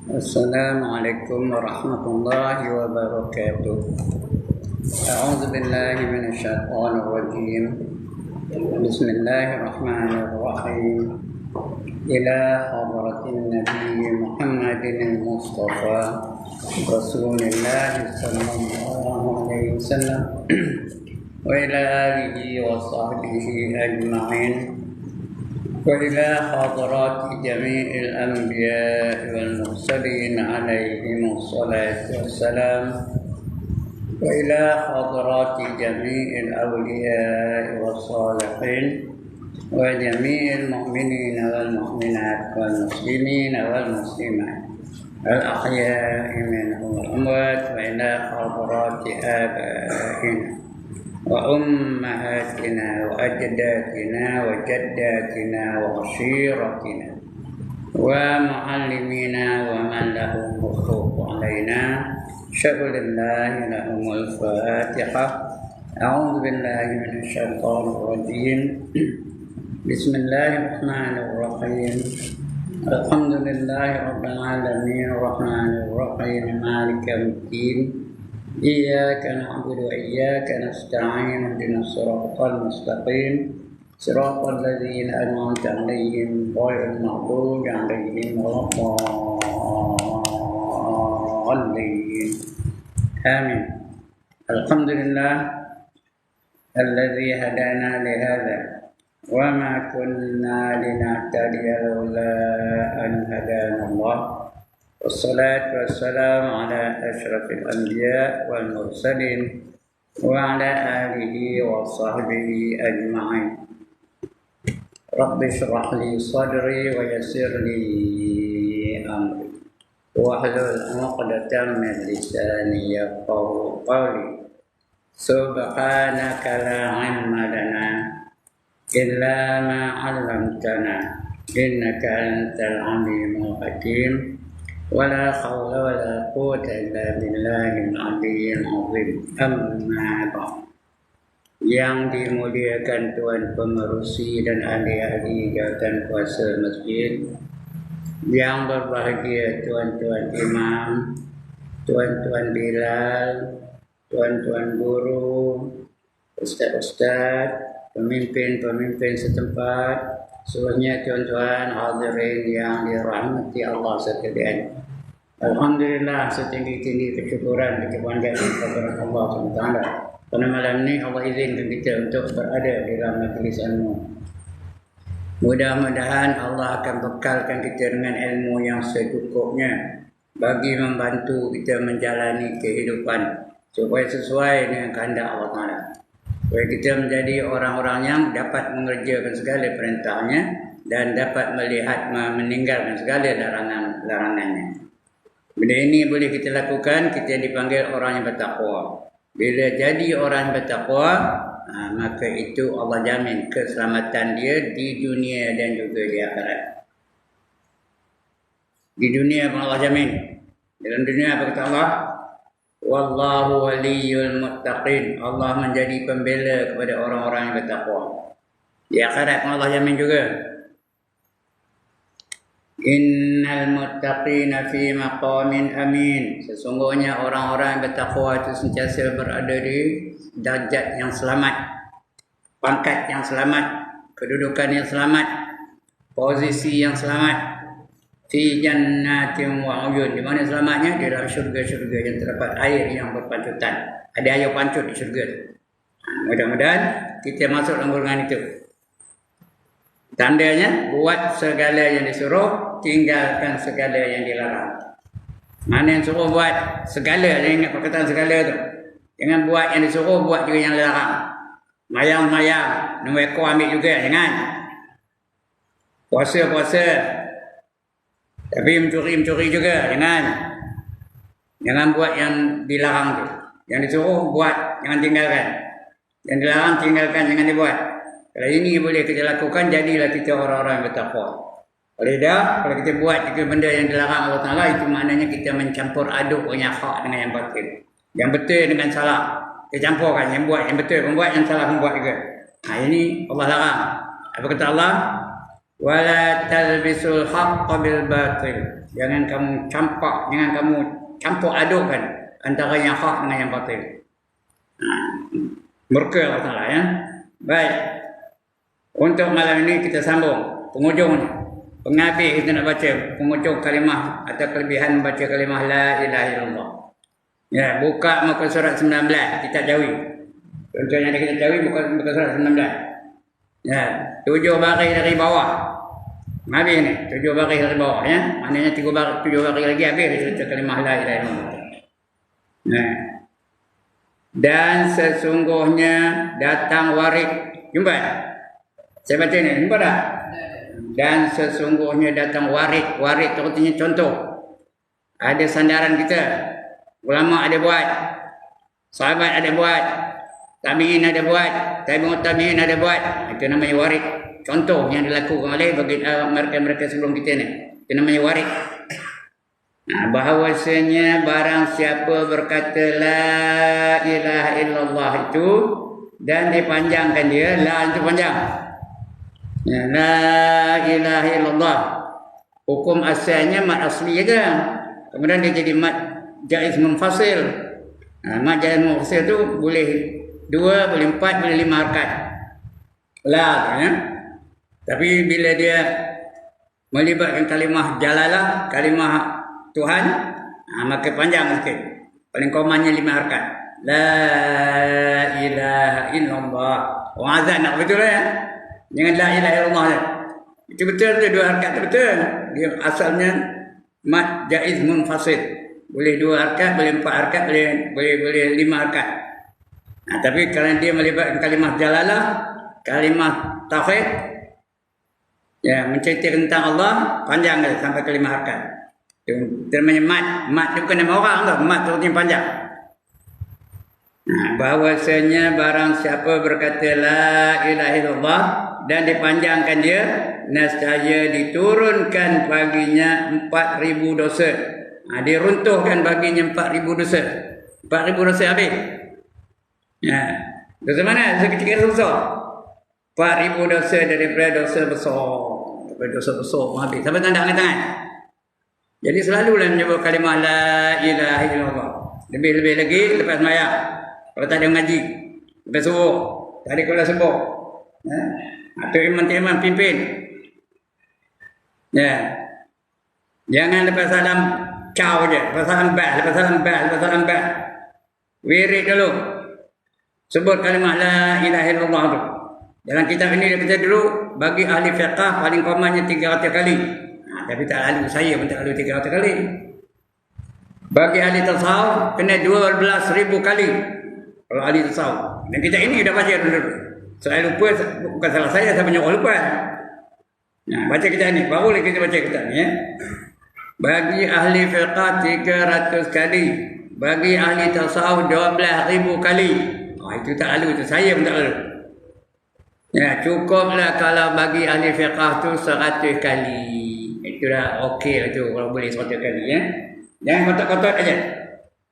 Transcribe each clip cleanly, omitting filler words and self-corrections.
Assalamualaikum warahmatullahi wabarakatuh. A'udzu billahi minasyaitonir rajim. Bismillahirrahmanirrahim. Ila hadratin Nabi Muhammadin al-Mustafa Rasulullah sallallahu alaihi wasallam wa ila alihi wa sahbihi ajma'in. وإلى حضرات جميع الأنبياء والمرسلين عليهم الصلاة والسلام وإلى حضرات جميع الأولياء والصالحين وجميع المؤمنين والمؤمنات والمسلمين والمسلمات الأحياء منهم والأموات وإلى حضرات آبائنا وأمهاتنا وأجدادنا وجداتنا وعشيرتنا ومعلمينا ومن لهم حقوق علينا شكر الله لهم الفاتحة. أعوذ بالله من الشيطان الرجيم. بسم الله الرحمن الرحيم. الحمد لله رب العالمين الرحمن الرحيم مالك يوم الدين. إياك نعبد وإياك نستعين اهدنا الصراط المستقيم صراط الذين أنعمت عليهم غير المغضوب عليهم ولا الضالين آمين. الحمد لله الذي هدانا لهذا وما كنا لنهتدي لولا أن هدانا الله والصلاة والسلام على أشرف الأنبياء والمرسلين وعلى آله وصحبه أجمعين. رب اشرح لي صدري ويسر لي أمري واحلل عقدة من لساني يفقهوا قولي. سبحانك لا علم لنا إلا ما علمتنا إنك أنت العليم الحكيم. ولا حول ولا قوة إلا بالله العلي العظيم. Amma ba'd. Yang dimuliakan Tuan Pengerusi dan ahli-ahli jawatan kuasa masjid, yang berbahagia tuan-tuan imam, tuan-tuan bilal, tuan-tuan guru, ustaz-ustaz, pemimpin-pemimpin setempat, seluruhnya tuan-tuan hadirin yang dirahmati Allah sekalian. Alhamdulillah, setinggi-tinggi kesyukuran dan kebanggaan kepada Allah SWT. Pada malam ini Allah izinkan kita untuk berada di dalam majlis ilmu. Mudah-mudahan Allah akan bekalkan kita dengan ilmu yang secukupnya bagi membantu kita menjalani kehidupan supaya sesuai dengan kehendak Allah Taala. Supaya kita menjadi orang-orang yang dapat mengerjakan segala perintahnya dan dapat melihat meninggalkan segala larangannya. Benda ini boleh kita lakukan, kita dipanggil orang yang bertakwa. Bila jadi orang yang bertakwa, maka itu Allah jamin keselamatan dia di dunia dan juga di akhirat. Di dunia pun Allah jamin. Dalam dunia apa kata Allah? Wallahu waliyul muttaqin. Allah menjadi pembela kepada orang-orang yang bertakwa. Di akhirat pun Allah jamin juga. Innal muttaqina fi maqamin amin. Sesungguhnya orang-orang yang bertakwa itu sentiasa berada di darjat yang selamat, pangkat yang selamat, kedudukan yang selamat, posisi yang selamat. Fi jannatin wa uyun. Di mana selamatnya? Di dalam syurga-syurga yang terdapat air yang berpancutan. Ada air pancut di syurga. Mudah-mudahan kita masuk dalam golongan itu. Tandanya, buat segala yang disuruh, tinggalkan segala yang dilarang. Mana yang suruh buat segala, jangan ingat perkataan segala tu. Jangan buat yang disuruh, buat juga yang dilarang. Mayang-mayang, nombor ekor ambil juga, jangan. Puasa-puasa, tapi mencuri-mencuri juga, jangan. Jangan buat yang dilarang tu. Yang disuruh, buat, jangan tinggalkan. Yang dilarang, tinggalkan, jangan dibuat. Kalau ini boleh kita lakukan, jadilah kita orang-orang yang bertakwa. Kalau tidak, kalau kita buat juga benda yang dilarang Allah Ta'ala, itu maknanya kita mencampur aduk yang hak dengan yang batil. Yang betul dengan salah. Kita campurkan, yang buat yang betul, pembuat yang salah pembuat juga. Ini Allah larang. Apa kata Allah? Wala talbisul haqqa bil batil. Jangan kamu campur adukkan antara yang hak dengan yang batil. Murka Allah Ta'ala ya. Baik. Untuk malam ini kita sambung penghujung, penghabis kita nak baca penghujung kalimah atau kelebihan membaca kalimah la ilaha illallah. Ya, buka muka surat 19 kita Jawi. Contohnya kita Jawi buka surat 19. Ya, 7 baris dari bawah. Habis ni, 7 baris dari bawah ya. Maknanya 7 baris lagi habis cerita kalimah la ilaha illallah. Nah. Dan sesungguhnya datang warid. Jumpa? Saya baca ni, jumpa tak? Dan sesungguhnya datang warid. Warid itu artinya contoh. Ada sandaran kita. Ulama ada buat. Sahabat ada buat. Tabi'in ada buat. Tabi'ut tabi'in ada buat. Itu namanya warid. Contoh yang dilakukan oleh bagi mereka-mereka sebelum kita ni. Itu namanya warid. Nah, bahawasanya barang siapa berkata la ilaha illallah itu dan dipanjangkan dia, la itu panjang. Ya, la ilaha illallah. Hukum asalnya mat asli aja. Kemudian dia jadi mat jaiz munfasil. Nah, mat jaiz munfasil tu boleh 2, boleh 4, boleh 5 harakat. La ya. Tapi bila dia melibatkan kalimah jalalah, kalimah Tuhan, maka panjang sikit. Paling komannya 5 harakat. La ilaha illallah. Orang azan nak betul ya. Jangan la ilaha illallah. Itu betul tu 2 harakat tu betul. Dia asalnya mat jaiz munfasil. Boleh 2 harakat, boleh 4 harakat, boleh 5 harakat. Nah, tapi kalau dia melibatkan kalimah jalalah, kalimah tauhid, ya menceritakan tentang Allah, panjang sampai ke 5 harakat. Itu namanya mat. Mat itu bukan nama orang tu. Mat tu yang panjang. Nah, bahawasanya barang siapa berkata la ilaha illallah dan dipanjangkan dia, nescaya diturunkan baginya 4,000 dosa. Nah, diruntuhkan baginya 4,000 dosa. 4,000 dosa habis. Ya. Dosa mana? Dosa kecil dosa. 4,000 dosa daripada dosa besar. Daripada dosa besar habis. Sampai tanda tangan. Jadi selalulah menyebut kalimah la ilaha illallah. Lebih-lebih lagi lepas sembahyang. Kalau tak ada ngaji, lepas subuh, tak ada kuliah subuh. Ya. Atau imam-imam pimpin. Ya. Jangan lepas salam caw je, lepas salam bal, lepas salam bal, lepas salam bal. Wirid dulu. Sebut kalimah la ilaha illallah tu. Dalam kitab ini dia kata dulu bagi ahli fiqh paling komannya 300 kali. Tapi tak lalu, saya pun tak lalu 300 kali. Bagi ahli tasawuf kena 12,000 kali. Kalau ahli tasawuf. Dan kita ini dah baca dulu. Saya lupa, bukan salah saya menyuruh lupa. Nah, baca kita ni, baru lagi kita baca kita ni ya. Bagi ahli fiqh 300 kali. Bagi ahli tasawuf 12,000 kali. Itu tak lalu, itu saya pun tak lalu. Ya, cukuplah kalau bagi ahli fiqh tu 100 kali. Itulah okey tu kalau boleh 100 kali ya. Jangan kotak-kotak aja.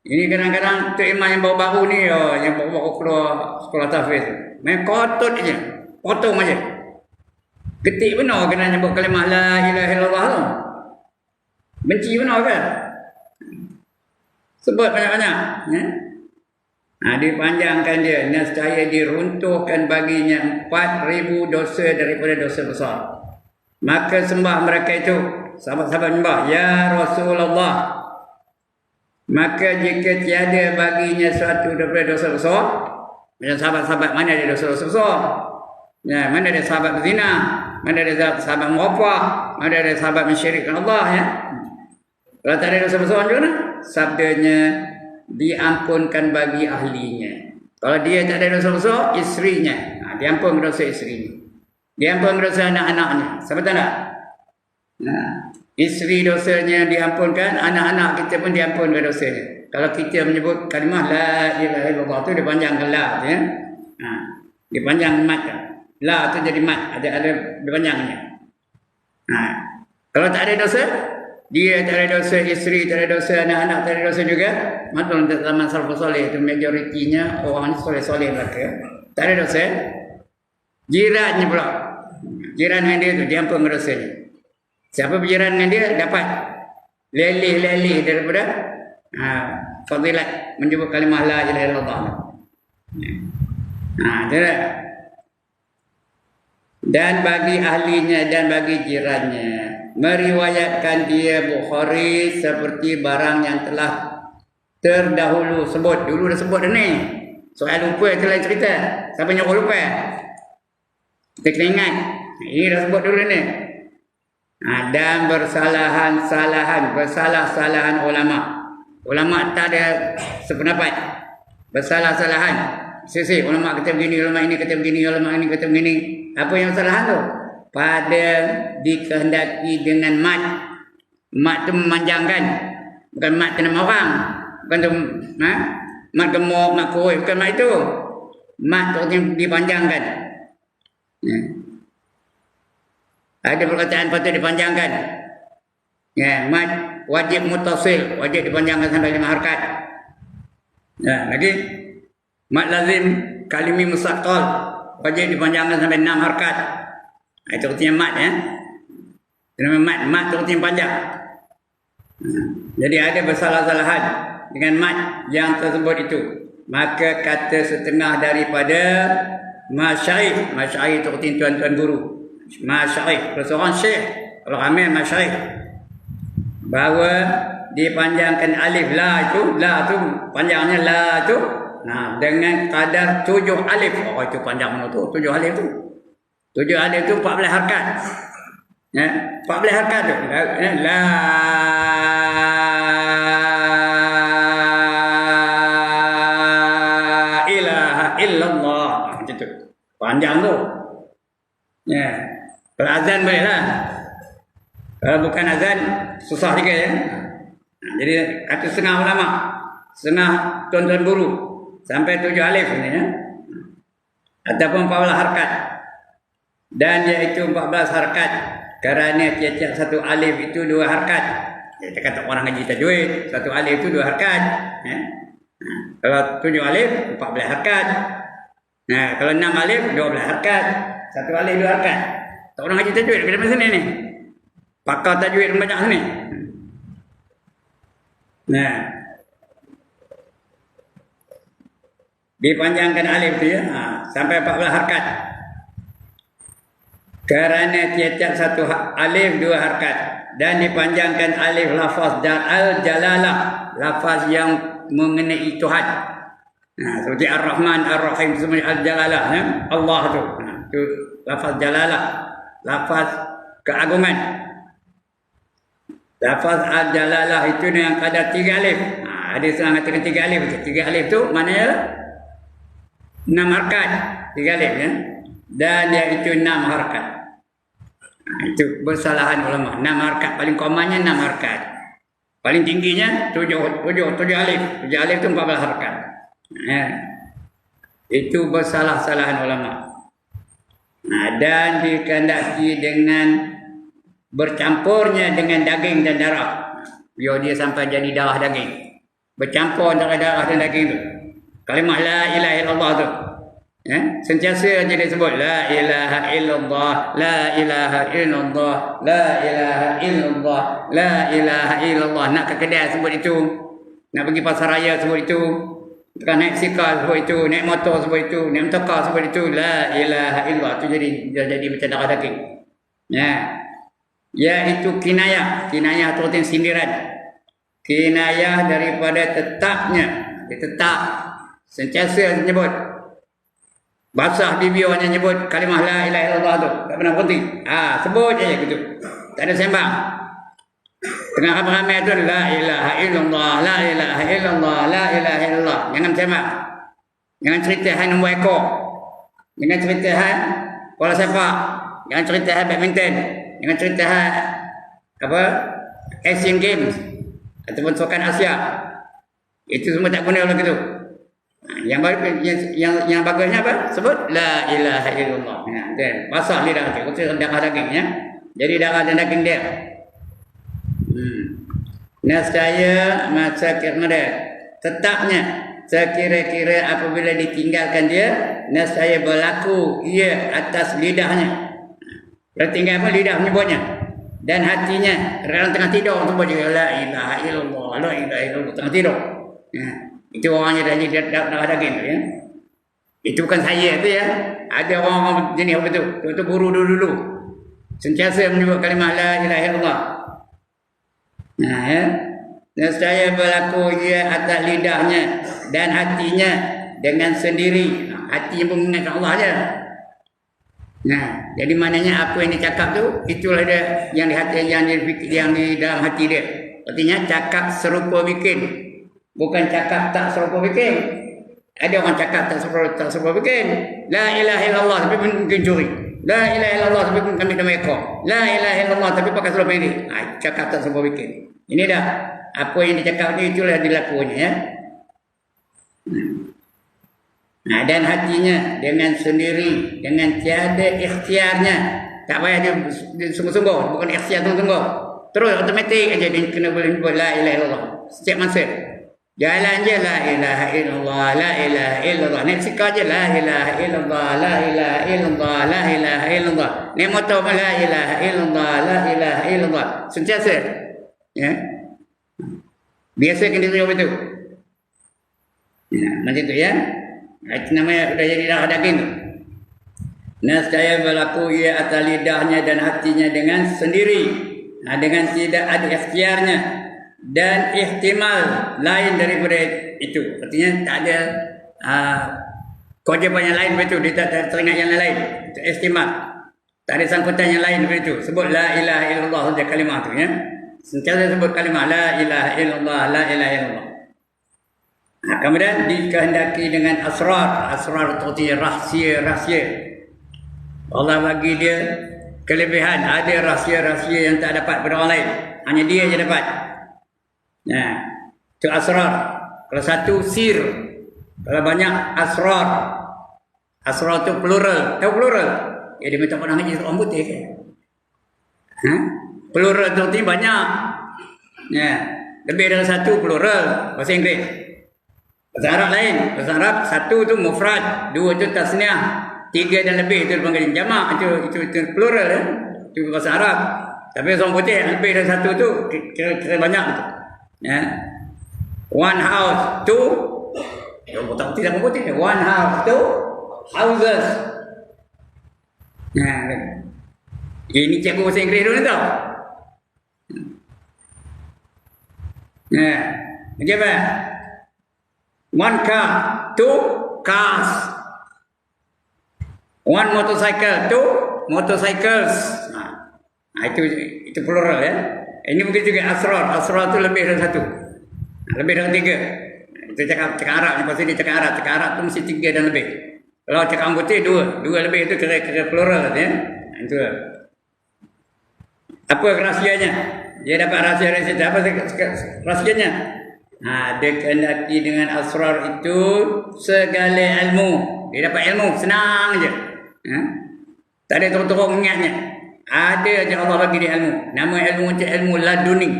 Ini kadang-kadang tu imam yang baru-baru ni yang baru-baru keluar sekolah tahfiz. Main kotak aja. Potong aja. Ketik benar kena nyebut kalimah la ilaha illallah tu. Benci benar kan? Sebut banyak-banyak ya. Nah, dipanjangkan dia, nescaya diruntuhkan baginya 4,000 dosa daripada dosa besar. Maka sembah mereka itu, sahabat-sahabat menyembah, ya Rasulullah. Maka jika tiada baginya suatu daripada dosa besar, macam sahabat-sahabat mana ada dosa-dosa besar? Ya, mana ada sahabat berzina, mana ada sahabat merapah, mana ada sahabat mensyirikkan Allah ya. Kalau tak ada dosa besar macam mana? Sabdanya diampunkan bagi ahlinya. Kalau dia tak ada dosa besar, isterinya, diampun dosa isterinya. Diampun dosa anak-anaknya. Sampai tak? Nah, isteri dosanya diampunkan, anak-anak kita pun diampunkan dosanya. Kalau kita menyebut kalimah la ilaha illallah tu dipanjangkan la ya. Nah, dipanjang mat. La tu jadi mat, ada dipanjangnya. Nah, kalau tak ada dosa, dia tak ada dosa, isteri tak ada dosa, anak-anak tak ada dosa juga. Maklum zaman salafus saleh itu majoritinya orang soleh-soleh mereka. Tak ada dosa. Jiratnya pula. Jiran dengan dia tu, dia ampun merasanya. Siapa berjiran dengan dia, dapat lelih-lelih daripada fadilat menyebut kalimah la ilaha illallah. Dan bagi ahlinya dan bagi jirannya, meriwayatkan dia Bukhari seperti barang yang telah terdahulu sebut. Dulu dah sebut dah ni. Soal lupa itu lain cerita. Siapa nyuruh lupa? Kita kena ingat. Ini dah sebut dulu ni. Dan bersalah-salahan ulama. Ulama tak ada sependapat. Bersalah-salahan. Sisi ulama kata begini, ulama ini kata begini, ulama ini kata begini. Apa yang salah tu? Pada dikehendaki dengan mat. Mat tu memanjangkan. Bukan mat tu nama orang. Bukan tu mat gemuk, mat kurus. Bukan mat itu. Mat tu dipanjangkan. Ada perkataan patut dipanjangkan. Mat wajib mutasil. Wajib dipanjangkan sampai 5 harakat. Lagi. Mat lazim kalimi musaqqal. Wajib dipanjangkan sampai 6 harakat. Itu artinya mat ya. Nama mat tu artinya panjang. Jadi ada bersalah-salahan dengan mat yang tersebut itu. Maka kata setengah daripada masyayikh. Masyayikh itu artinya tuan-tuan guru. Masyayikh. Kalau seorang syekh, kalau ramai masyayikh, bahawa dipanjangkan alif la tu panjangnya la tu. Dengan kadar 7 alif. Oh itu panjang mana tu? 7 alif tu. 7 alif tu 14 harakat. 14 harakat tu. La ilaha illallah. Macam tu. Panjang tu. Kalau azan boleh lah. Kalau bukan azan, susah juga ya. Jadi kata setengah ulama, setengah tuan-tuan guru. Sampai 7 alif ini ya. Ataupun 14 harakat. Dan iaitu 14 harakat. Kerana tiap-tiap satu alif itu 2 harakat. Kita kata orang ngaji tajwid, satu alif itu 2 harakat. Kalau 7 alif, 14 harakat. Kalau 6 alif, 12 harakat. Satu alif 2 harakat. Tak orang ngaji tajwid pada masa sini ni. Pakar tajwid banyak sini. Dipanjangkan alif tu ya, sampai 14 harakat. Kerana tiap-tiap satu alif 2 harakat. Dan dipanjangkan alif lafaz al-jalalah, lafaz yang mengenai Tuhan. Seperti Ar-Rahman, Ar-Rahim, semua al-jalalah ya? Allah tu. Itu lafaz jalalah, lafaz keagungan. Lafaz al-jalalah itu dengan kadar 3 alif. Ada setengah katakan 3 alif. 3 alif tu maknanya 6 harakat. 3 alif ya. Dan dia itu 6 harakat. Itu bersalahan ulama. 6 harakat. Paling komanya 6 harakat. Paling tingginya 7 alif. 7 alif itu 14 harakat. Itu bersalah-salahan ulama. Dan dikehendaki dengan bercampurnya dengan daging dan darah. Biar dia sampai jadi darah daging. Bercampur antara darah dan daging tu. Kalimah la ilaha illallah tu. Sentiasa dia sebut la ilaha illallah, la ilaha illallah, la ilaha illallah, la ilaha illallah. Nak ke kedai sebut itu. Nak pergi pasar raya sebut itu. Tekan naik sikal sebut itu, naik motor sebut itu, naik motorkar sebut itu, la ilaha illallah. Tu jadi macam darah daging. Iaitu kinayah. Kinayah tu artinya sindiran. Kinayah daripada tetapnya. Dia tetap. Sentiasa menyebut. Basah bibir hanya nyebut kalimah la ilaha illallah tu. Tak pernah berhenti. Sebut je gitu. Tak ada sembang. Tengah ramai-ramai tu la ilaha illallah, la ilaha illallah, la ilaha illallah. Jangan sembang. Jangan cerita hal nombor ekor. Jangan cerita hal bola sepak. Jangan cerita hal badminton. Jangan cerita hal Asian Games ataupun Sukan Asia. Itu semua tak guna begitu. Yang bagusnya apa? Sebut la ilaha illallah. Basah lidah tu, darah dagingnya. Jadi darah dan daging dia. Nescaya masa kira tetapnya sekira-kira apabila ditinggalkan dia, nescaya berlaku ia atas lidahnya. Kalau tinggal pun lidah menyebutnya. Dan hatinya dalam tengah tidur tu baca la ilaha illallah, la ilaha illallah tengah tidur. Itu orangnya dah jadi dah daging tu ya. Itu bukan saya tu ya. Ada orang jenis apa tu? Tu guru dulu. Sentiasa menyebut kalimah la ilaha illallah. Ya. Dan saya berlaku ia atas lidahnya dan hatinya dengan sendiri. Hati yang mengingat Allah aja. Nah, jadi maknanya apa yang dia cakap tu, itulah dia yang di hati, yang di dalam hati dia. Artinya cakap serupa bikin, bukan cakap tak serupa bikin. Ada orang cakap tak serupa bikin. La ilaha illallah tapi mungkin curi. La ilaha illallah tapi mungkin kami nama ekor. La ilaha illallah tapi pakai seluar pendek. Cakap tak serupa bikin. Ini dah apa yang dicakap ni itulah dilakukannya ya. Nah, dan hatinya dengan sendiri, dengan tiada ikhtiarnya. Tak payah dia sungguh-sungguh, bukan ikhtiar sungguh-sungguh. Terus automatik aja dia kena boleh sebut la ilaha illallah. Setiap masa. Jalan je la ilaha illallah, la ilaha illallah. Naik sikar je la ilaha illallah, la ilaha illallah, la ilaha illallah. Naik motor pun la ilaha illallah, la ilaha illallah. Sentiasa. Ya. Biasa kena tunjuk betul. Ya, macam tu ya. Itu namanya sudah jadi darah daging tu. Nescaya berlaku ia atas lidahnya dan hatinya dengan sendiri, dengan tidak ada ikhtiarnya dan ihtimal lain daripada itu. Artinya tak ada kewajipan yang lain daripada itu. Dia tak teringat yang lain. Itu ihtimal. Tak ada sangkutan yang lain daripada itu. Sebut la ilaha illallah saja kalimah tu ya. Sentiasa sebut kalimah la ilaha illallah, la ilaha illallah. Kemudian dikehendaki dengan asrar. Asrar itu artinya rahsia-rahsia. Allah bagi dia kelebihan. Ada rahsia-rahsia yang tak dapat pada orang lain. Hanya dia je dapat. Nah, itu asrar. Kalau satu sir. Kalau banyak asrar. Asrar itu plural. Tahu plural? Ya dia minta pernah ngaji orang putih kan? Plural itu artinya banyak. Ya, lebih dari satu plural. Bahasa Inggeris. Bahasa Arab lain. Bahasa Arab satu tu mufrad, dua tu tasniah, tiga dan lebih itu dipanggil jamak. Itu plural ya. Itu bahasa Arab. Tapi orang putih lebih dari satu tu kira banyak tu. Ya. One house, two. Tak tidak putih. One house, two houses. Nah, ini cikgu bahasa Inggeris dulu tau. Nah, macam apa? One car, two cars. One motorcycle, two motorcycles. Nah, itu plural ya. Ini mungkin juga asrar. Asrar itu lebih dari satu. Lebih dari tiga. Itu cakap Arab. Pasti dia cakap Arab. Cakap Arab itu mesti tiga dan lebih. Kalau cakap putih dua. Dua lebih itu kira plural ya. Itu. Apa rahsianya? Dia dapat rahsia-rahsia. Apa rahsianya? Dia kehendaki dengan asrar itu segala ilmu. Dia dapat ilmu, senang je. Tak ada teruk-teruk mengingatnya. Ada je Allah bagi dia ilmu. Nama ilmu macam ilmu laduni.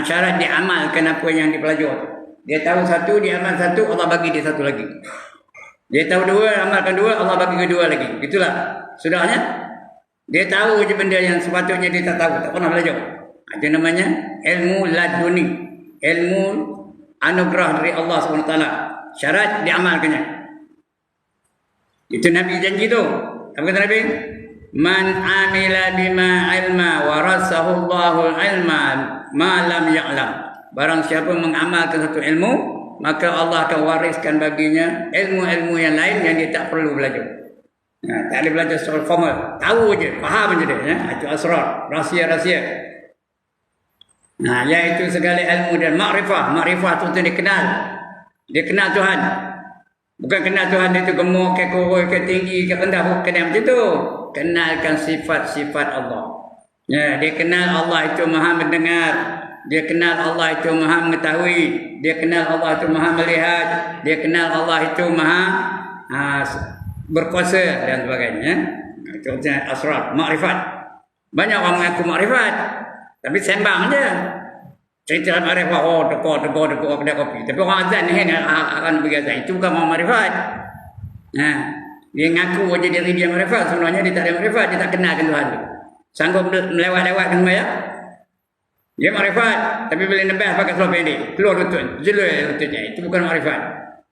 Syarat dia amalkan apa yang dipelajari. Dia tahu satu, dia amal satu, Allah bagi dia satu lagi. Dia tahu dua, amalkan dua, Allah bagi kedua lagi. Itulah. Sudahnya, dia tahu je benda yang sepatutnya dia tak tahu. Tak pernah belajar. Itu namanya ilmu laduni. Ilmu anugerah dari Allah SWT. Syarat diamalkannya. Itu Nabi janji tu. Apa kata Nabi? Man amila bima ilma warasahu Allahul ilma ma lam ya'lam. Barang siapa mengamalkan satu ilmu, maka Allah akan wariskan baginya ilmu-ilmu yang lain yang dia tak perlu belajar. Tak ada belajar secara formal. Tahu je, faham je dia. Itu asrar, rahsia-rahsia. Iaitu segala ilmu dan makrifah. Makrifah itu dia kenal. Dia kenal Tuhan. Bukan kenal Tuhan itu gemuk, ke kurus, ke tinggi, ke rendah. Bukan macam itu. Kenalkan sifat-sifat Allah. Ya, dia kenal Allah itu maha mendengar. Dia kenal Allah itu maha mengetahui. Dia kenal Allah itu maha melihat. Dia kenal Allah itu maha berkuasa dan sebagainya. Itu asrar, makrifat. Banyak orang mengaku makrifat. Tapi sembang je. Cerita makrifat, tegak kedai kopi. Tapi orang azan ni akan pergi azan. Itu bukan orang makrifat. Dia ngaku aja diri dia makrifat. Sebenarnya dia tak ada makrifat. Dia tak kenalkan Tuhan tu. Sanggup melewat-lewat ke sembahyang? Dia makrifat, tapi boleh nebas pakai seluar pendek. Keluar lutut, jelur lututnya. Itu bukan makrifat.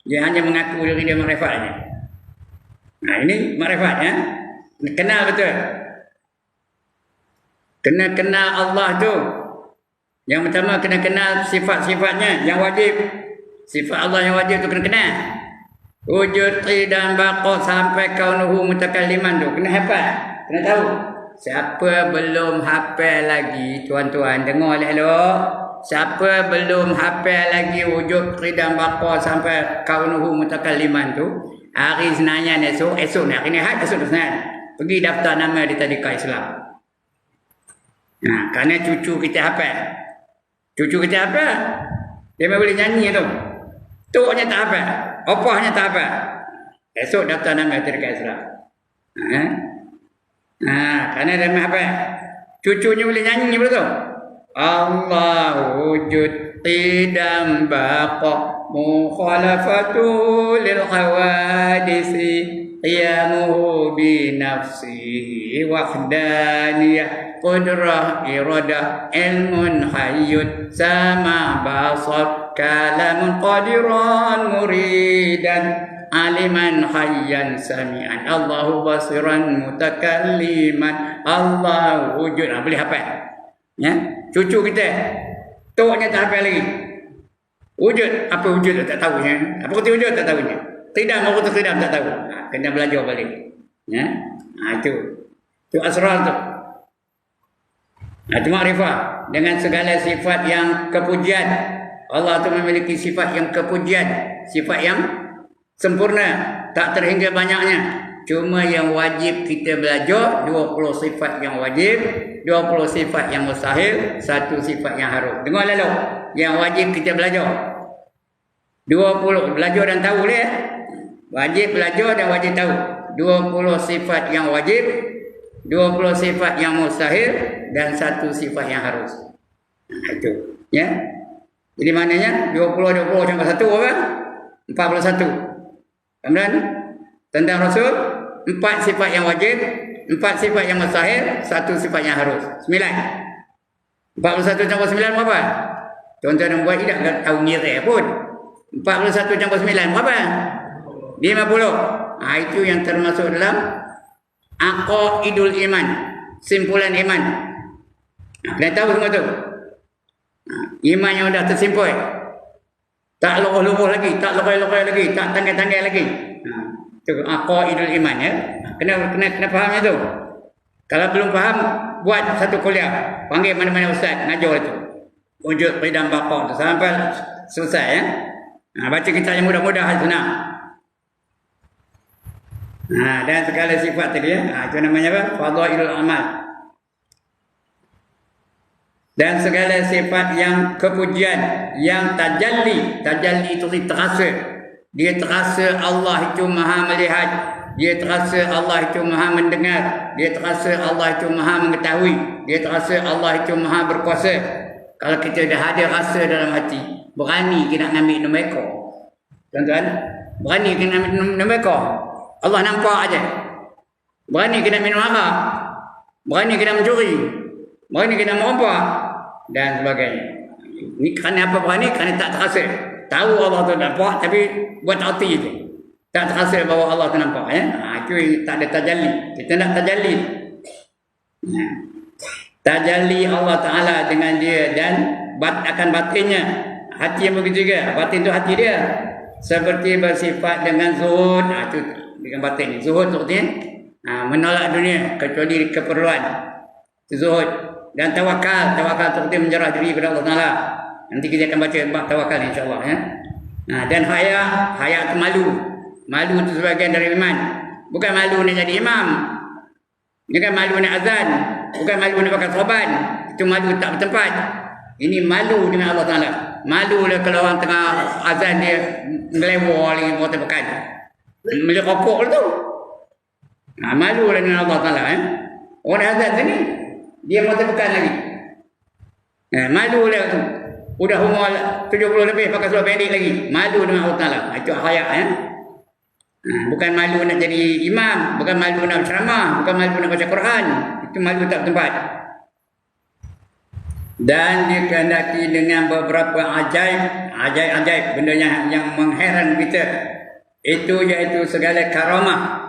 Dia hanya mengaku diri dia makrifat saja. Nah, ini makrifat ya. Kenal betul. Kena kenal Allah tu. Yang pertama kena kenal sifat-sifatnya yang wajib. Sifat Allah yang wajib tu kena kenal. Wujud, qidam, baqa sampai kaunuhu mutakalliman tu kena hafal, kena tahu. Siapa belum hafal lagi, tuan-tuan dengar elok. Siapa belum hafal lagi wujud, qidam, baqa sampai kaunuhu mutakalliman tu, hari Senayan esok ni hari ni Ahad, esok Senayan pergi daftar nama di Tadika Islam. Nah, kerana cucu kita hafal. Cucu kita hafal, dia boleh nyanyi tu. Tuknya tak hafal, opahnya tak hafal. Esok daftar nama Tadika Islam. Kerana dia hafal. Cucunya boleh nyanyi betul. Allah wujud qidam baqa mukhalafatu lil hawadisi qiyamuhu bi nafsihi wahdaniyah qudrah iradah ilmun hayyun sama basar kalamun qadiran muridan aliman hayyan sami'an Allahu basiran mutakalliman Allah wujud. Boleh hafal ya. Cucu kita tuknya tak hafal lagi. Wujud, apa wujud tak tahu ya. Apa kata wujud tak tahu ya. Tidak mau kata tidak tak tahu. Kena belajar balik ya. Itu asrar tu. Itu makrifah dengan segala sifat yang kepujian. Allah tu memiliki sifat yang kepujian, sifat yang sempurna, tak terhingga banyaknya. Cuma yang wajib kita belajar 20 sifat yang wajib, 20 sifat yang mustahil, 1 sifat yang harus. Dengar lalu, yang wajib kita belajar 20, belajar dan tahu dia. Wajib belajar dan wajib tahu 20 sifat yang wajib, 20 sifat yang mustahil, dan 1 sifat yang harus. Itu ya. Jadi maknanya 20 campur 1 apa? 41. Kemudian tentang Rasul 4 sifat yang wajib, 4 sifat yang mustahil, 1 sifat yang harus. 9. 41 campur 9 berapa? Tuan-tuan buat tidak tahu ngira pun. 41 campur 9 berapa? 50. Itu yang termasuk dalam aqaidul iman, simpulan iman. Kena tahu semua tu. Iman yang dah tersimpul. Tak luruh-luruh lagi, tak lokai-lokai lagi, tak tanggai-tanggai lagi. Itu aqaidul iman ya. Kena fahamnya tu. Kalau belum faham, buat satu kuliah. Panggil mana-mana ustaz, ngajar itu. Wujud qidam baqa tu sampai selesai ya. Baca kitab yang mudah-mudah senang. Dan segala sifat tadi ya. Itu namanya apa? Fadhailul amal. Dan segala sifat yang kepujian, yang tajalli itu terasa. Dia terasa Allah itu maha melihat, dia terasa Allah itu maha mendengar, dia terasa Allah itu maha mengetahui, dia terasa Allah itu maha berkuasa. Kalau kita dah ada rasa dalam hati, berani kita nak ambil nombor ekor. Tuan-tuan, berani kita nak ambil nombor ekor. Allah nampak aja. Berani kita minum arak, berani kita mencuri, berani kita merompak dan sebagainya. Ini kerana apa berani? Kerana tak terasa. Tahu Allah tu nampak tapi buat hati je. Tak terasa bahawa Allah tu nampak ya. Itu tak ada tajalli. Kita nak tajalli. Tajalli Allah Taala dengan dia dan akan batinnya. Hati yang begitu juga. Batin tu hati dia. Seperti bersifat dengan zuhud. Itu dengan batin. Zuhud artinya menolak dunia kecuali keperluan. Itu zuhud. Dan tawakal seperti menyerah diri kepada Allah Taala. Nanti kita akan baca bab tawakal insya-Allah ya. Dan haya itu malu. Malu itu sebahagian dari iman. Bukan malu nak jadi imam. Bukan malu nak azan, bukan malu nak pakai sorban. Itu malu tak bertempat. Ini malu dengan Allah Taala. Malu lah kalau orang tengah azan dia ngelewar lagi buat tepakan. Melihat rokok tu. Malu lah dengan Allah Taala ya. Orang azan sini dia mau tepakan lagi. Malu lah tu. Udah umur 70 lebih pakai seluar pendek lagi. Malu dengan Allah Taala. Itu haya ya. Bukan malu nak jadi imam, bukan malu nak berceramah, bukan malu nak baca Quran. itu malu tak tempat. Dan dikehendaki dengan beberapa ajaib, benda yang mengheran kita. Itu iaitu segala karamah.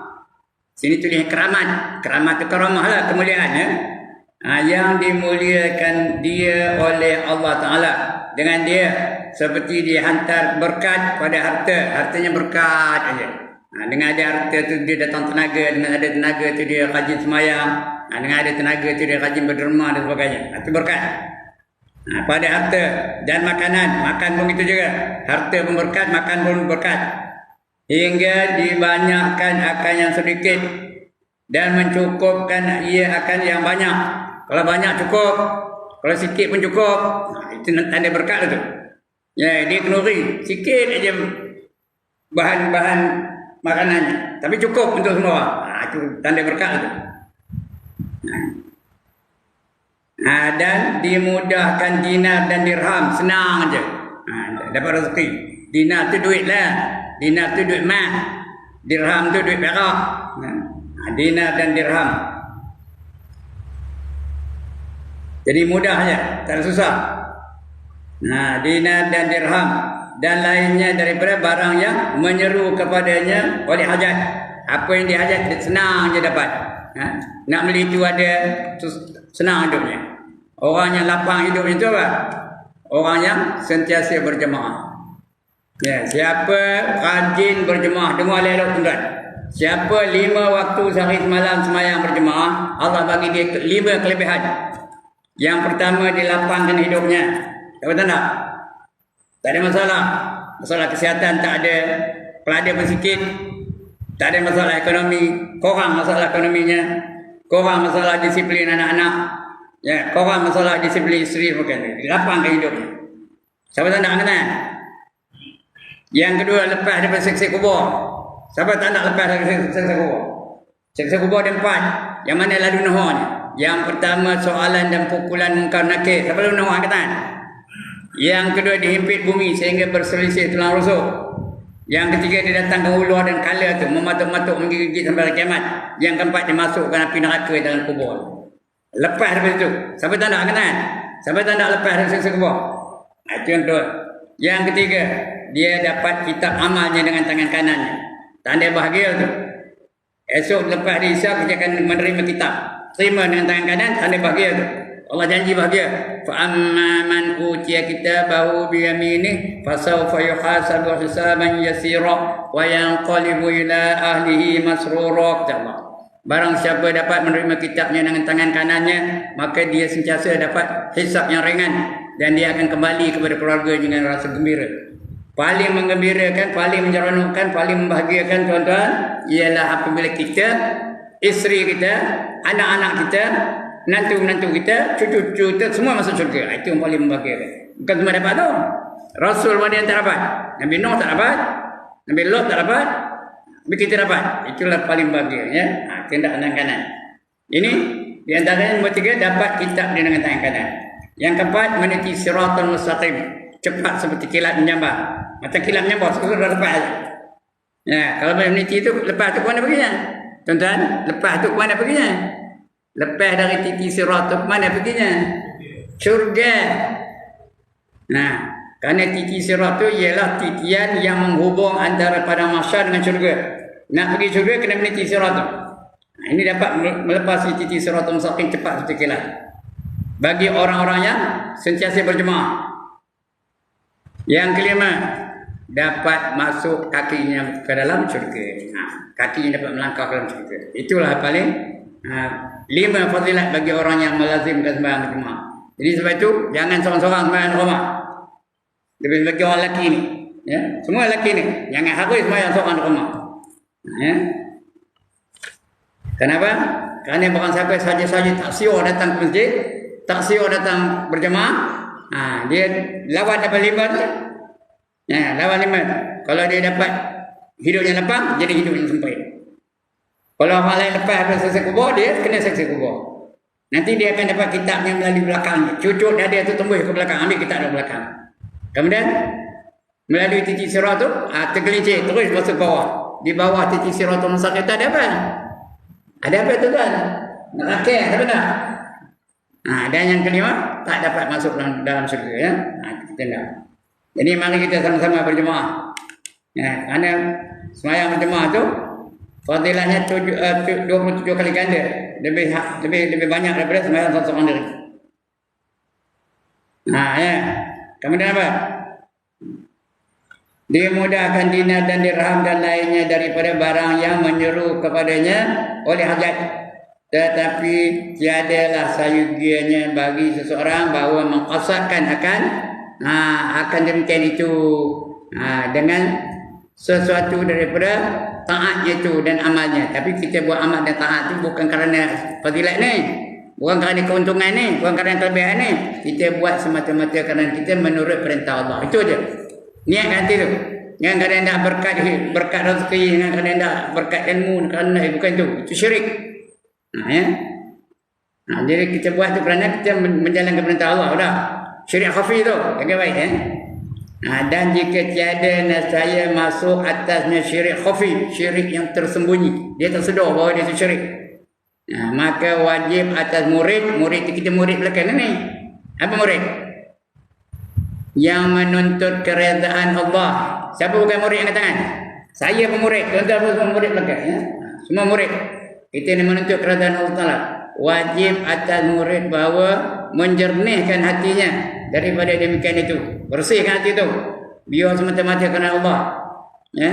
Sini tulis keramat. Keramat itu karamah lah, kemuliaan ya. Yang dimuliakan dia oleh Allah Ta'ala. Dengan dia seperti dihantar berkat pada harta. Hartanya berkat aja. Dengan ada harta tu dia datang tenaga. Dengan ada tenaga tu dia rajin semayang. Dengan ada tenaga tu dia rajin berderma dan sebagainya. Itu berkat. Pada harta dan makanan. Makan pun itu juga. Harta pun berkat, makan pun berkat. Hingga dibanyakkan akan yang sedikit. Dan mencukupkan ia akan yang banyak. Kalau banyak cukup. Kalau sikit pun cukup. Itu tanda berkat itu. Ya, dia kenduri. Sikit aja bahan-bahan makanannya. Tapi cukup untuk semua orang. Itu tanda berkat itu. Dan dimudahkan dinar dan dirham. Senang aja. Dapat rezeki. Dinar tu duit lah. Dinar tu duit mah. Dirham tu duit perak. Dinar dan dirham. Jadi mudah aja. Tak susah. Dinar dan dirham. Dan lainnya daripada barang yang menyeru kepadanya oleh hajat. Apa yang dihajat senang je dapat. Nak beli itu ada. Senang hidupnya. Orang yang lapang hidup itu apa? Orang yang sentiasa berjemaah. Ya, siapa rajin berjemaah, dengar elok tuan. Siapa 5 waktu sehari semalam semayang berjemaah, Allah bagi dia 5 kelebihan. Yang pertama, dilapangkan hidupnya. Betul tak? Tak ada masalah. Masalah kesihatan tak ada. Pelada pun sikit. Tak ada masalah ekonomi. Korang masalah ekonominya. Korang masalah disiplin anak-anak. Ya, korang masalah disiplin isteri bukan. Dilapangkan hidupnya. Siapa tak nak kenal? Yang kedua, lepas daripada seksa kubur. Siapa tak nak lepas daripada seksa kubur? Seksa kubur ada 4. Yang mana lalu nuhur ni? Yang pertama, soalan dan pukulan mungkar nakir. Siapa lalu nuhur angkatan? Yang kedua, dihimpit bumi sehingga berselisih tulang rusuk. Yang ketiga, dia datang ke ulu dan kala tu, mematuk-matuk menggigit sampai kiamat. Yang keempat, dia masukkan api neraka dalam kubur. Lepas daripada itu, siapa tak nak kenal? Siapa tak nak lepas dari seksa kubur? Itu yang kedua. Yang ketiga, dia dapat kitab amalnya dengan tangan kanannya. Tanda bahagia tu. Esok lepas dihisap, dia akan menerima kitab. Terima dengan tangan kanan, tanda bahagia tu. Allah janji bahagia. Fa amma man utiya kitabahu bi yaminih fasawfa yuhasabu hisaban yasira wa yanqalibu ila ahlihi masrura. Barang siapa dapat menerima kitabnya dengan tangan kanannya, maka dia sentiasa dapat hisab yang ringan dan dia akan kembali kepada keluarga dengan rasa gembira. Paling menggembirakan, paling menyeronokkan, paling membahagiakan tuan-tuan ialah apabila kita, isteri kita, anak-anak kita, menantu-menantu kita, cucu-cucu kita semua masuk syurga. Itu yang paling membahagiakan. Bukan semua dapat tu. Rasul mana yang tak dapat? Nabi Nuh tak dapat. Nabi Lot tak dapat. Nabi kita dapat. Itulah paling bahagia ya. Kehendak tangan kanan. Ini di antaranya nombor 3 dapat kitab dia dengan tangan kanan. Yang keempat, meniti siratal mustaqim. Cepat seperti kilat menyambar. Macam kilat menyambar, sudah lepas saja. Ya, kalau meniti itu lepas tu ke mana perginya? Tuan-tuan, lepas tu ke mana perginya? Lepas dari titi sirat tu ke mana perginya? Syurga. Nah, kerana titi sirat tu ialah titian yang menghubung antara padang mahsyar dengan syurga. Nak pergi syurga kena meniti sirat tu. Ini dapat melepasi titi siratul mustaqim cepat seperti kilat. Bagi orang-orang yang sentiasa berjemaah. Yang kelima, dapat masuk kakinya ke dalam syurga. Kakinya dapat melangkah ke dalam syurga. Itulah paling 5 fadilat bagi orang yang melazimkan sembahyang berjemaah. Jadi sebab itu jangan seorang-seorang sembahyang rumah. Lebih bagi orang lelaki ni, ya, semua lelaki ni jangan harus sembahyang seorang di rumah. Ya. Kenapa? Kerana bukan siapa saja-saja tak siur datang ke masjid, tak siur datang berjemaah, dia lawan dapat 5 tu. Ya, lawan 5. Kalau dia dapat hidupnya lapang, jadi hidupnya sempit. Kalau orang lain lepas dari seksa kubur, dia kena seksa kubur. Nanti dia akan dapat kitabnya melalui belakangnya. Cucuk dada tu tumbuh ke belakang, ambil kitab dari belakang. Kemudian melalui titik sirat tu, tergelincir terus masuk bawah. Di bawah titik siratul mustaqim ada apa? Ada apa tu kan? Neraka, tak benar. Dan yang kelima, tak dapat masuk dalam syurga ya. Kita nak. Jadi mari kita sama-sama berjemaah. Ya, kerana sembahyang berjemaah tu fadilahnya 27 kali ganda. Lebih banyak daripada sembahyang seorang diri. Ya. Kemudian apa? Dimudahkan dinar dan dirham dan lainnya daripada barang yang menyeru kepadanya oleh hajat. Tetapi tiadalah sayugianya bagi seseorang bahawa mengqasadkan akan demikian itu dengan sesuatu daripada taatnya itu dan amalnya. Tapi kita buat amal dan taat itu bukan kerana fadilat ni, bukan kerana keuntungan ni, bukan kerana kelebihan ni. Kita buat semata-mata kerana kita menurut perintah Allah. Itu aja. Niat hati tu. Yang kadang nak berkat rezeki, yang kadang nak berkat ilmu, kerana bukan itu. Itu syirik. Jadi kita buat tu kerana kita menjalankan perintah Allah. Dah. Syirik khafi tu. Jaga baik dan jika tiada nasaya masuk atasnya syirik khafi, syirik yang tersembunyi. Dia tersedar bahawa dia tu syirik. Maka wajib atas murid kita murid belakang ni. Apa murid? Yang menuntut keredaan Allah. Siapa bukan murid angkat tangan? Saya pun murid. Tuan-tuan pun murid belakang ya. Semua murid. Kita ni menuntut keredaan Allah Taala. Wajib atas murid bahawa menjernihkan hatinya daripada demikian itu. Bersihkan hati itu. Biar semata-mata kerana Allah. Ya.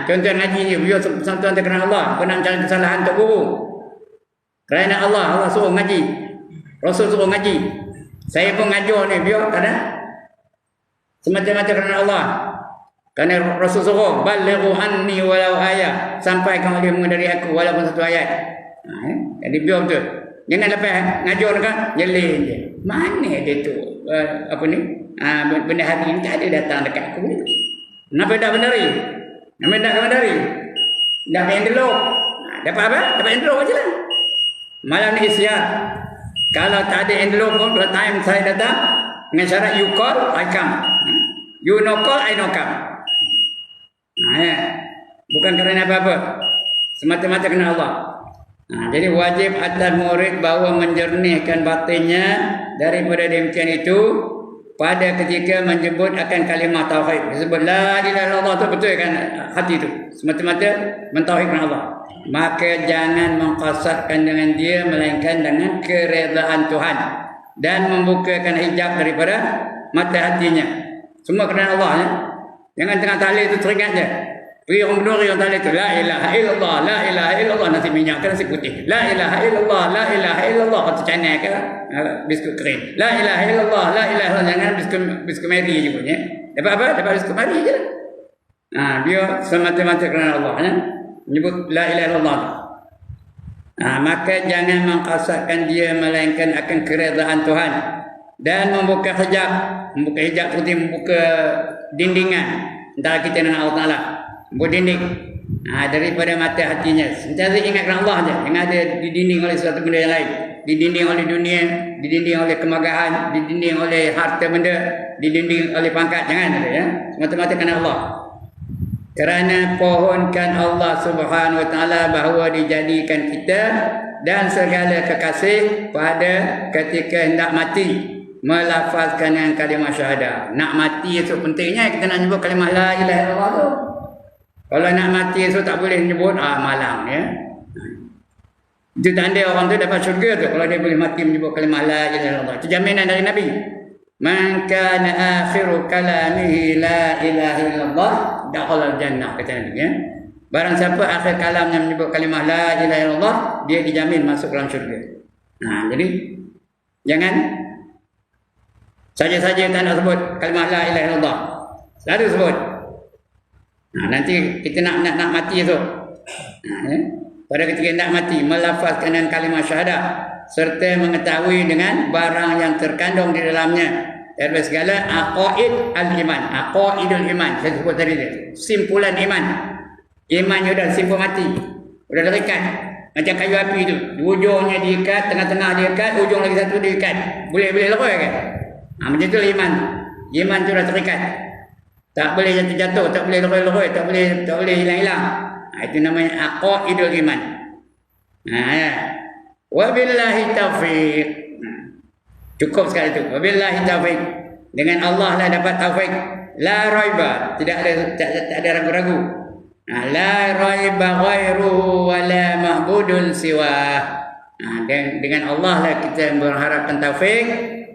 Tuan-tuan ngaji ni biar semata-mata kerana Allah. Pernah mencari kesalahan tak guru. Kerana Allah suruh ngaji. Rasul suruh ngaji. Saya pun ngajar ni biar kerana semata-mata kerana Allah. Kerana Rasul suruh balighu anni walau ayat, sampaikan olehmu dari aku walaupun satu ayat. Jadi biar betul. Jangan lepas ngajar kan jelih je. Mana dia tu benda hati ni tak ada datang dekat aku ni. Kenapa tak bendari? Kenapa tak bendari? Dapat envelope. Dapat apa? Dapat envelope aje lah. Malam ni siap. Kalau tak ada envelope pun kalau time saya datang dengan syarat you call, I come. You no call, I no come. Bukan kerana apa-apa. Semata-mata kerana Allah. Jadi wajib atas murid bahawa menjernihkan batinnya daripada demikian itu pada ketika menyebut akan kalimah tauhid. Disebut la ilaha illallah tu betul kan hati itu. Semata-mata mentauhidkan Allah. Maka jangan mengqasadkan dengan dia melainkan dengan keredaan Tuhan dan membukakan hijab daripada mata hatinya. Semua kerana Allah ya. Jangan tengah tahlil itu teringat je. Pergi orang berdua yang tahlil itu la ilaha illallah, la ilaha illallah, nasi minyak ke nasi putih. La ilaha illallah, la ilaha illallah, atau canai ke biskut kering. La ilaha illallah, la ilaha illallah, jangan biskut meri juga ya. Dapat apa? Dapat biskut meri je. Dia semata-mata kerana Allah ya. Menyebut la ilaha illallah. Maka jangan mengqasadkan dia melainkan akan keredaan Tuhan dan membuka hijab seperti membuka dindingan antara kita dengan Allah Taala. Membuka dinding daripada mata hatinya. Sentiasa ingatkan Allah saja. Yang ada didinding oleh sesuatu benda yang lain. Didinding oleh dunia, didinding oleh kemegahan, didinding oleh harta benda, didinding oleh pangkat. Jangan ya. Semata-mata kerana Allah. Kerana pohonkan Allah Subhanahu Wa Taala bahawa dijadikan kita dan segala kekasih pada ketika hendak mati melafazkan yang kalimah syahadah. Nak mati itu pentingnya kita nak nyebut kalimah la ilaha illallah tu. Kalau nak mati itu tak boleh nyebut malang ya. Itu tanda orang tu dapat syurga tu kalau dia boleh mati menyebut kalimah la ilaha illallah. Itu jaminan dari Nabi. Man kana akhiru kalamihi la ilaha illallah dakhala al-jannah kata Nabi ya. Barang siapa akhir kalamnya menyebut kalimah la ilaha illallah, dia dijamin masuk dalam syurga. Jadi jangan saja-saja tak nak sebut kalimah la ilaha illallah. Selalu sebut. Nanti kita nak mati tu. Ya. Pada ketika nak mati melafazkan dengan kalimah syahadah serta mengetahui dengan barang yang terkandung di dalamnya daripada segala aqaid al-iman, aqaidul iman. Saya sebut tadi dia. Simpulan iman. Imannya dah simpul mati. Sudah terikat. Macam kayu api tu. Ujungnya diikat, tengah-tengah diikat, ujung lagi satu diikat. Boleh lepas kan? Macam tu iman. Iman tu dah terikat. Tak boleh jatuh-jatuh, tak boleh loroi-loroi, tak boleh hilang-hilang. Itu namanya aqaidul iman. Ya. Wabillahi taufiq. Cukup sekali itu. Wabillahi taufiq. Dengan Allah lah dapat taufik. La raiba, tak ada ragu-ragu. La raiba ghairu wa la ma'budun siwa. Dan dengan Allah lah kita berharapkan taufik,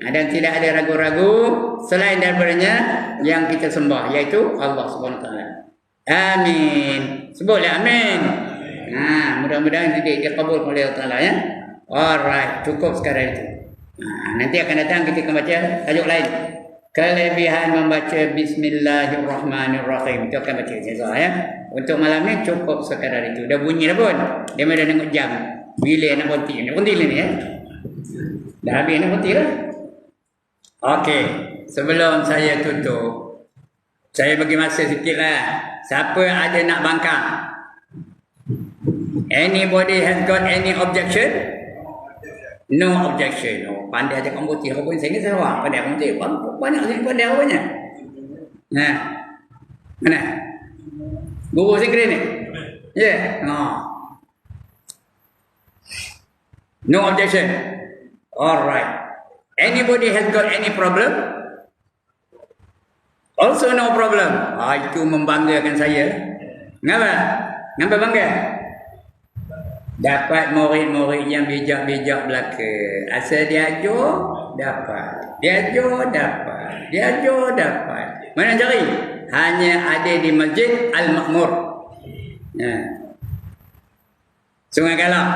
dan tidak ada ragu-ragu selain daripadanya yang kita sembah, iaitu Allah Subhanahu Wa Taala. Amin. Sebutlah amin. Mudah-mudahan dikabul oleh Allah Taala ya. Alright, cukup sekarang itu. Nanti akan datang kita akan baca tajuk lain. Kelebihan membaca Bismillahirrahmanirrahim. Itu akan baca ya. Untuk malam ni cukup sekadar itu. Dah bunyi dah pun. Dia dah tengok jam. Bila nak berhenti? Nak berhenti ni ya. Dah habis nak berhenti lah. Okey. Sebelum saya tutup, saya bagi masa sikit lah. Siapa ada nak bangkang? Anybody has got any objection? No objection. Oh, pandai aja kamu putih. Apa pun saya ni saya pandai kamu putih. Banyak sini pandai apa banyak. Nah, mana? Guru sekre ni? Yeah. No objection. Alright. Anybody has got any problem? Also no problem. Itu membanggakan saya. Kenapa? Kenapa bangga? Dapat murid-murid yang bijak-bijak belaka. Asal dia ajar, dapat. Dia ajar, dapat. Dia ajar, dapat. Mana cari? Hanya ada di Masjid Al-Makmur. Sungai Galang,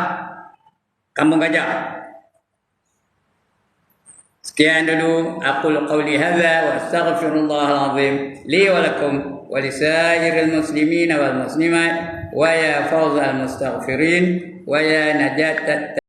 Kampung Gajah. Sekian dulu. Aqul qawli hadza wa astaghfirullahal azim li wa lakum wa lisairil muslimin wal muslimat wa ya fawzal mustaghfirin wa ya najat